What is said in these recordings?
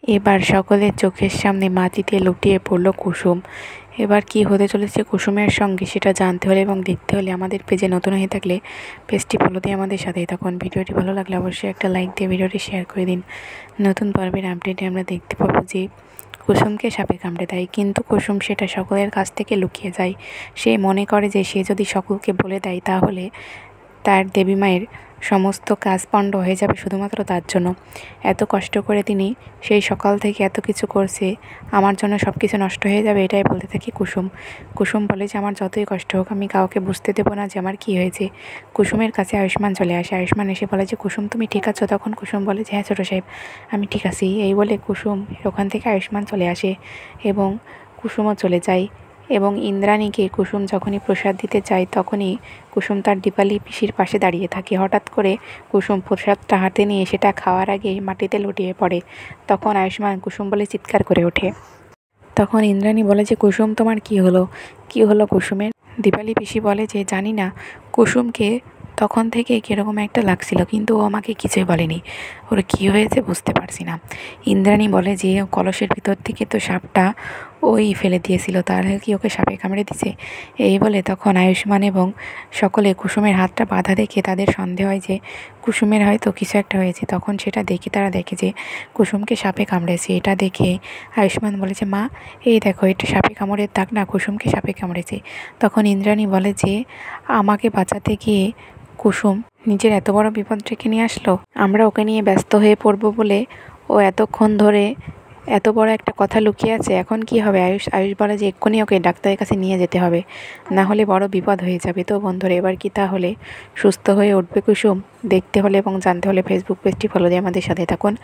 এবার সকলের চোখের সামনে মাটিতে লুটিয়ে পড়ল কুসুম। এবার কি হতে চলেছে কুসুমের সঙ্গে সেটা জানতে হলে এবং দেখতে হলে আমাদের পেজে নতুন হয়ে থাকলে পেজটি ফলো দিয়ে আমাদের সাথেই থাকুন। ভিডিওটি ভালো লাগলে অবশ্যই একটা লাইক দিয়ে ভিডিওটি শেয়ার করে দিন। নতুন পর্বের আপডেটে আমরা দেখতে পাবো যে কুসুমকে সাপে কামড়ে দেয়, কিন্তু কুসুম সেটা সকলের কাছ থেকে লুকিয়ে যায়। সে মনে করে যে সে যদি সকলকে বলে দেয় তাহলে তার দেবী মায়ের সমস্ত কাজ পণ্ড হয়ে যাবে শুধুমাত্র তার জন্য। এত কষ্ট করে তিনি সেই সকাল থেকে এত কিছু করছে, আমার জন্য সব কিছু নষ্ট হয়ে যাবে, এটাই বলতে থাকি কুসুম। কুসুম বলে যে আমার যতই কষ্ট হোক আমি কাউকে বুঝতে দেবো না যে আমার কী হয়েছে। কুসুমের কাছে আয়ুষ্মান চলে আসে। আয়ুষ্মান এসে বলে যে কুসুম তুমি ঠিক আছো? তখন কুসুম বলে যে হ্যাঁ ছোটো সাহেব আমি ঠিক আছি। এই বলে কুসুম ওখান থেকে আয়ুষ্মান চলে আসে এবং কুসুমও চলে যায়। এবং ইন্দ্রাণীকে কুসুম যখনই প্রসাদ দিতে চায় তখনই কুসুম তার দীপালি পিসির পাশে দাঁড়িয়ে থাকে। হঠাৎ করে কুসুম প্রসাদটা হাতে নিয়ে সেটা খাওয়ার আগে মাটিতে লুটিয়ে পড়ে। তখন আয়ুষ্মান কুসুম বলে চিৎকার করে ওঠে। তখন ইন্দ্রাণী বলে যে কুসুম তোমার কী হলো, কী হলো কুসুমের? দীপালি পিসি বলে যে জানি না, কুসুমকে তখন থেকে কীরকম একটা লাগছিল, কিন্তু ও আমাকে কিছুই বলেনি, ওর কী হয়েছে বুঝতে পারছি না। ইন্দ্রাণী বলে যে কলসের ভিতর থেকে তো সাপটা ওই ফেলে দিয়েছিল, তাহলে কি ওকে সাপে কামড়ে দিছে? এই বলে তখন আয়ুষ্মান এবং সকলে কুসুমের হাতটা বাঁধা দেখে তাদের সন্দেহ হয় যে কুসুমের হয়তো কিছু একটা হয়েছে। তখন সেটা দেখে তারা দেখে যে কুসুমকে সাপে কামড়েছে। এটা দেখে আয়ুষ্মান বলেছে মা এই দেখো এটা সাপে কামড়ের দাগ না, কুসুমকে সাপে কামড়েছে। তখন ইন্দ্রাণী বলে যে আমাকে বাঁচাতে গিয়ে কুসুম নিজের এত বড় বিপদ ডেকে নিয়ে আসলো, আমরা ওকে নিয়ে ব্যস্ত হয়ে পড়বো বলে ও এতক্ষণ ধরে এত বড় একটা কথা লুকিয়ে আছে। এখন কি হবে? আয়ুষ বলে যে এক্ষুনি ওকে ডাক্তারের কাছে নিয়ে যেতে হবে, না হলে বড় বিপদ হয়ে যাবে। তো বন্ধুরা এবার কি তাহলে সুস্থ হয়ে উঠবে কুসুম? দেখতে হলে এবং জানতে হলে ফেসবুক পেজটি ফলো দিয়ে আমাদের সাথে থাকুন।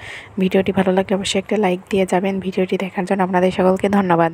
ভিডিওটি ভালো লাগলে অবশ্যই একটা লাইক দিয়ে যাবেন। ভিডিওটি দেখার জন্য আপনাদের সকলকে ধন্যবাদ।